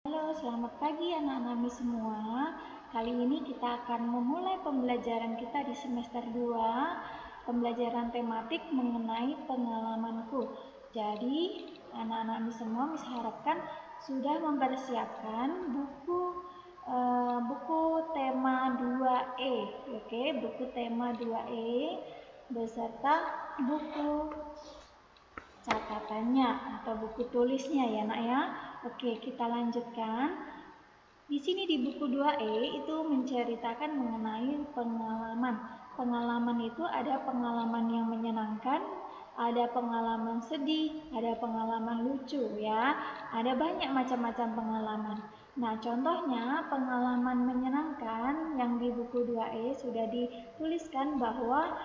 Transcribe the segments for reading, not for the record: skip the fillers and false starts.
Halo, selamat pagi anak-anak semua. Kali ini kita akan memulai pembelajaran kita di semester 2, pembelajaran tematik mengenai pengalamanku. Jadi, anak-anak semua Miss harapkan sudah mempersiapkan buku tema 2E. Oke, buku tema 2E beserta buku catatannya atau buku tulisnya ya nak ya. Oke, kita lanjutkan. Di sini di buku 2E itu menceritakan mengenai pengalaman. Pengalaman itu ada pengalaman yang menyenangkan, ada pengalaman sedih, ada pengalaman lucu ya. Ada banyak macam-macam pengalaman. Nah, contohnya pengalaman menyenangkan yang di buku 2E sudah dituliskan bahwa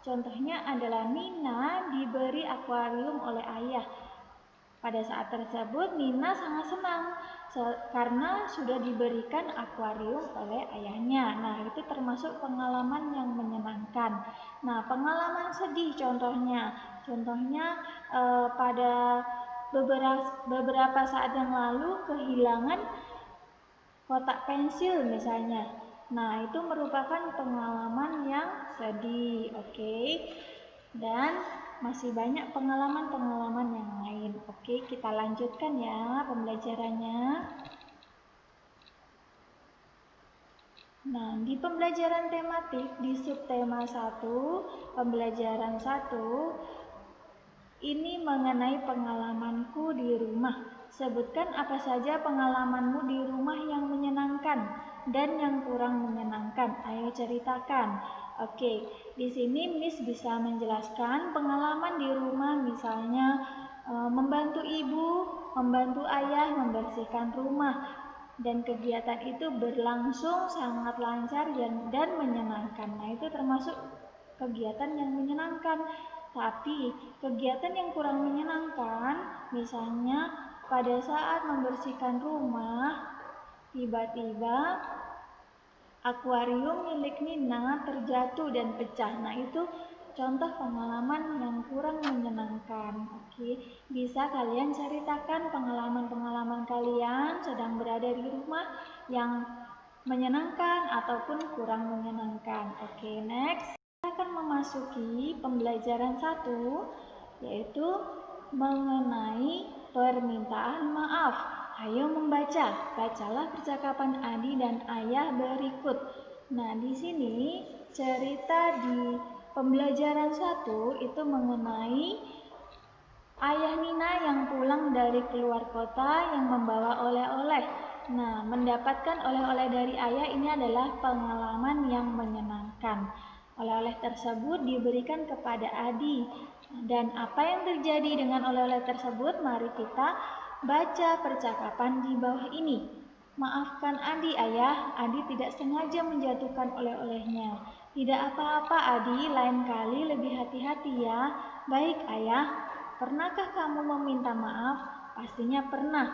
contohnya adalah Nina diberi akuarium oleh ayah. Pada saat tersebut Nina sangat senang karena sudah diberikan akuarium oleh ayahnya. Nah, itu termasuk pengalaman yang menyenangkan. Nah, pengalaman sedih contohnya pada beberapa saat yang lalu kehilangan kotak pensil misalnya. Nah, itu merupakan pengalaman yang sedih, oke. Dan masih banyak pengalaman-pengalaman yang lain. Oke, kita lanjutkan ya pembelajarannya. Nah, di pembelajaran tematik di subtema 1, pembelajaran 1 ini mengenai pengalamanku di rumah. Sebutkan apa saja pengalamanmu di rumah yang menyenangkan dan yang kurang menyenangkan. Ayo ceritakan. Oke, di sini Miss bisa menjelaskan pengalaman di rumah misalnya membantu ibu, membantu ayah membersihkan rumah, dan kegiatan itu berlangsung sangat lancar dan menyenangkan. Nah, itu termasuk kegiatan yang menyenangkan. Tapi kegiatan yang kurang menyenangkan, misalnya pada saat membersihkan rumah, tiba-tiba akuarium milik Nina terjatuh dan pecah. Nah, itu contoh pengalaman yang kurang menyenangkan. Oke, bisa kalian ceritakan pengalaman-pengalaman kalian sedang berada di rumah yang menyenangkan ataupun kurang menyenangkan. Oke, next. Kita akan memasuki pembelajaran 1, yaitu mengenai permintaan maaf. Ayo membaca. Bacalah percakapan Adi dan Ayah berikut. Nah, di sini cerita di pembelajaran 1 itu mengenai ayah Nina yang pulang dari keluar kota yang membawa oleh-oleh. Nah, mendapatkan oleh-oleh dari ayah ini adalah pengalaman yang menyenangkan. Oleh-oleh tersebut diberikan kepada Adi. Dan apa yang terjadi dengan oleh-oleh tersebut? Mari kita baca percakapan di bawah ini. Maafkan Adi, ayah. Adi tidak sengaja menjatuhkan oleh-olehnya. Tidak apa-apa, Adi. Lain kali lebih hati-hati ya. Baik, ayah. Pernahkah kamu meminta maaf? Pastinya pernah.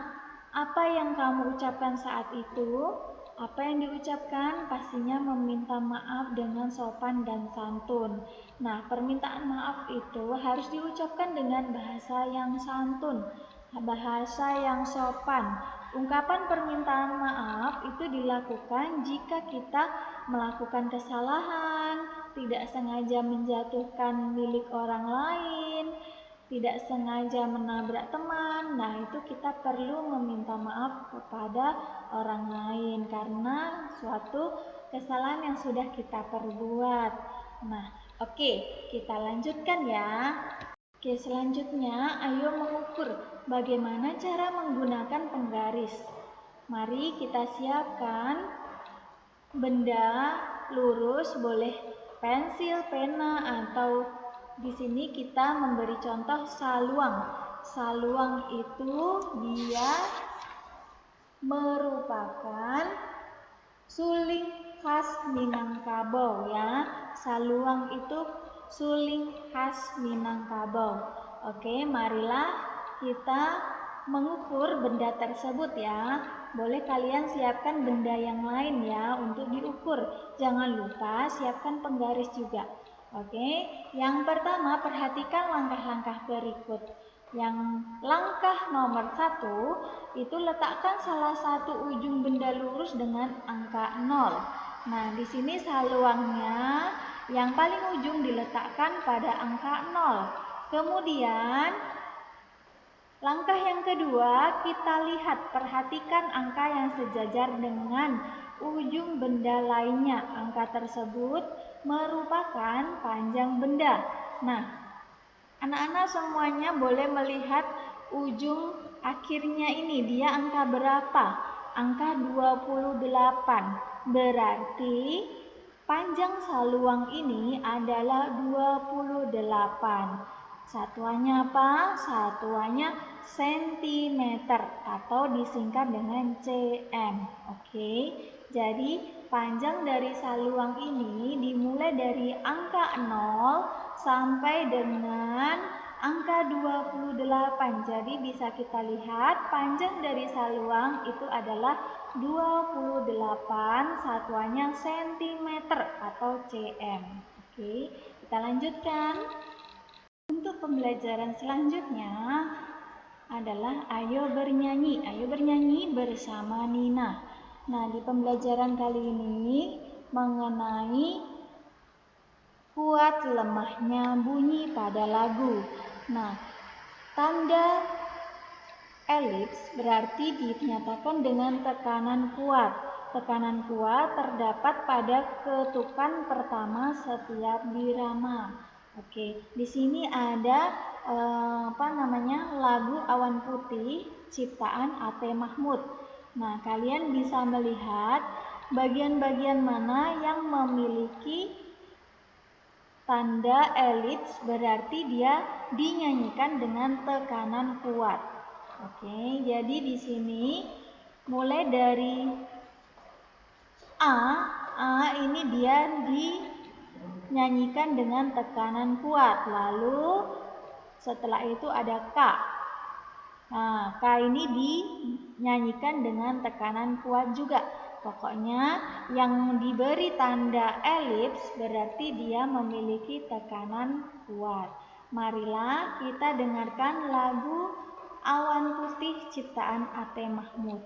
Apa yang kamu ucapkan saat itu? Apa yang diucapkan? Pastinya meminta maaf dengan sopan dan santun. Nah, permintaan maaf itu harus diucapkan dengan bahasa yang santun, bahasa yang sopan. Ungkapan permintaan maaf itu dilakukan jika kita melakukan kesalahan, tidak sengaja menjatuhkan milik orang lain, tidak sengaja menabrak teman. Nah, itu kita perlu meminta maaf kepada orang lain karena suatu kesalahan yang sudah kita perbuat. Nah, oke, kita lanjutkan ya. Oke, selanjutnya ayo mengukur bagaimana cara menggunakan penggaris. Mari kita siapkan benda lurus, boleh pensil, pena, atau di sini kita memberi contoh saluang. Saluang itu dia merupakan suling khas Minangkabau ya. Saluang itu suling khas Minangkabau. Oke, marilah kita mengukur benda tersebut ya. Boleh kalian siapkan benda yang lain ya untuk diukur. Jangan lupa siapkan penggaris juga. Oke, yang pertama perhatikan langkah-langkah berikut. Yang langkah nomor 1 itu letakkan salah satu ujung benda lurus dengan angka 0. Nah, di sini saluangnya yang paling ujung diletakkan pada angka 0. Kemudian langkah yang kedua, kita lihat, perhatikan angka yang sejajar dengan ujung benda lainnya. Angka tersebut merupakan panjang benda. Nah, anak-anak semuanya boleh melihat ujung akhirnya ini, dia angka berapa? Angka 28. Berarti panjang saluang ini adalah 28. Satuannya apa? Satuannya sentimeter atau disingkat dengan cm. Oke. Jadi panjang dari saluang ini dimulai dari angka 0 sampai dengan angka 28. Jadi bisa kita lihat panjang dari saluang itu adalah 28, satuannya sentimeter atau cm. Oke, kita lanjutkan. Untuk pembelajaran selanjutnya adalah ayo bernyanyi. Ayo bernyanyi bersama Nina. Nah, di pembelajaran kali ini mengenai kuat lemahnya bunyi pada lagu. Nah, tanda elips berarti dinyatakan dengan tekanan kuat. Tekanan kuat terdapat pada ketukan pertama setiap birama. Oke, di sini ada lagu Awan Putih ciptaan A.T. Mahmud. Nah, kalian bisa melihat bagian-bagian mana yang memiliki tanda elips, berarti dia dinyanyikan dengan tekanan kuat. Oke, jadi di sini mulai dari A ini dia dinyanyikan dengan tekanan kuat. Lalu setelah itu ada K. Nah, K ini dinyanyikan dengan tekanan kuat juga. Pokoknya yang diberi tanda elips berarti dia memiliki tekanan kuat. Marilah kita dengarkan lagu Awan Putih ciptaan A.T. Mahmud.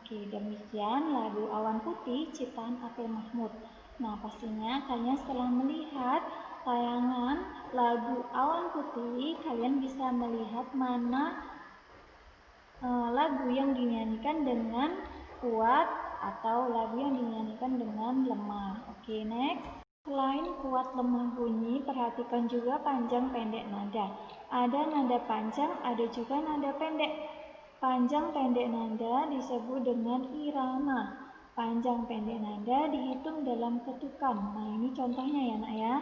Oke, demikian lagu Awan Putih ciptaan A.T. Mahmud. Nah, pastinya kalian setelah melihat tayangan lagu Awan Putih, kalian bisa melihat mana lagu yang dinyanyikan dengan kuat atau lagu yang dinyanyikan dengan lemah. Oke, next. Selain kuat lemah bunyi, perhatikan juga panjang pendek nada. Ada nada panjang, ada juga nada pendek. Panjang pendek nada disebut dengan irama. Panjang pendek nada dihitung dalam ketukan. Nah, ini contohnya ya, Nak ya.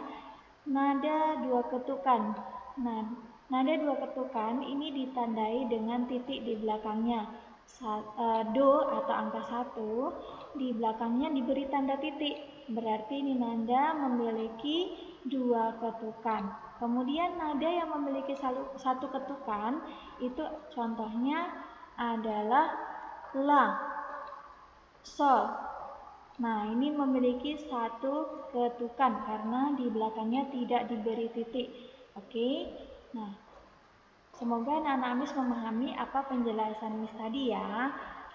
Nada dua ketukan. Nah, nada dua ketukan ini ditandai dengan titik di belakangnya. Do atau angka 1 di belakangnya diberi tanda titik. Berarti ini nada memiliki dua ketukan. Kemudian nada yang memiliki satu ketukan itu contohnya adalah la, sol. Nah, ini memiliki satu ketukan karena di belakangnya tidak diberi titik. Oke. Nah, semoga anak-anak Miss memahami apa penjelasan Miss tadi ya.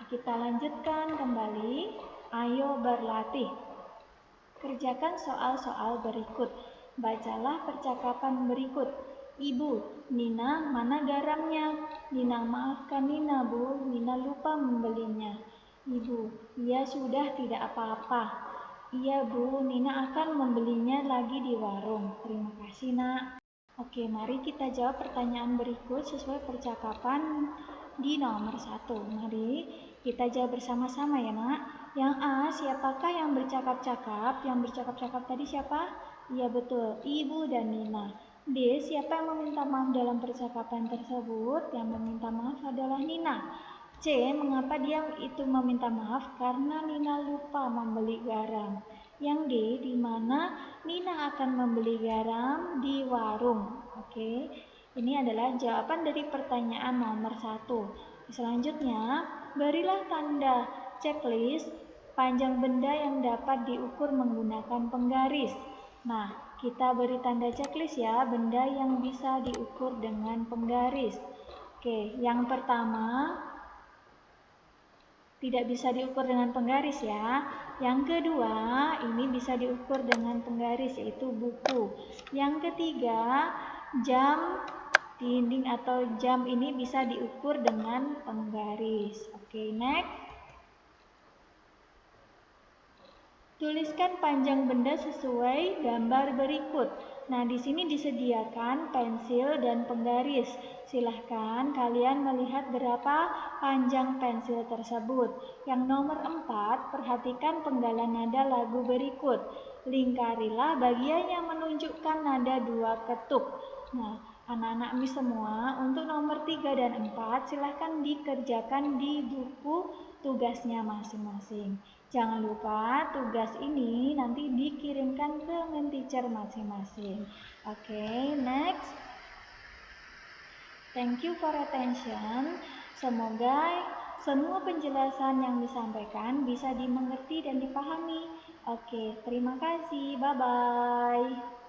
Kita lanjutkan kembali. Ayo berlatih. Kerjakan soal-soal berikut. Bacalah percakapan berikut. Ibu, Nina, mana garamnya? Nina, maafkan Nina, Bu. Nina lupa membelinya. Ibu, ya sudah tidak apa-apa. Iya Bu, Nina akan membelinya lagi di warung. Terima kasih Nak. Oke, mari kita jawab pertanyaan berikut sesuai percakapan di nomor 1. Mari kita jawab bersama-sama ya Nak. Yang A, siapakah yang bercakap-cakap? Yang bercakap-cakap tadi siapa? Iya betul, Ibu dan Nina. D, siapa yang meminta maaf dalam percakapan tersebut? Yang meminta maaf adalah Nina. C, mengapa dia itu meminta maaf? Karena Nina lupa membeli garam. Yang D, di mana Nina akan membeli garam? Di warung. Oke, ini adalah jawaban dari pertanyaan nomor 1. Selanjutnya, berilah tanda checklist panjang benda yang dapat diukur menggunakan penggaris. Nah, kita beri tanda checklist ya, benda yang bisa diukur dengan penggaris. Oke, yang pertama, tidak bisa diukur dengan penggaris ya. Yang kedua, ini bisa diukur dengan penggaris yaitu buku. Yang ketiga, jam dinding atau jam ini bisa diukur dengan penggaris. Oke, next. Tuliskan panjang benda sesuai gambar berikut. Nah, di sini disediakan pensil dan penggaris. Silahkan kalian melihat berapa panjang pensil tersebut. Yang nomor 4, perhatikan penggalan nada lagu berikut. Lingkarilah bagian yang menunjukkan nada dua ketuk. Nah, anak-anak Miss semua, untuk nomor 3 dan 4 silahkan dikerjakan di buku tugasnya masing-masing. Jangan lupa tugas ini nanti dikirimkan ke teacher masing-masing. Oke, next. Thank you for attention. Semoga semua penjelasan yang disampaikan bisa dimengerti dan dipahami. Oke, terima kasih. Bye-bye.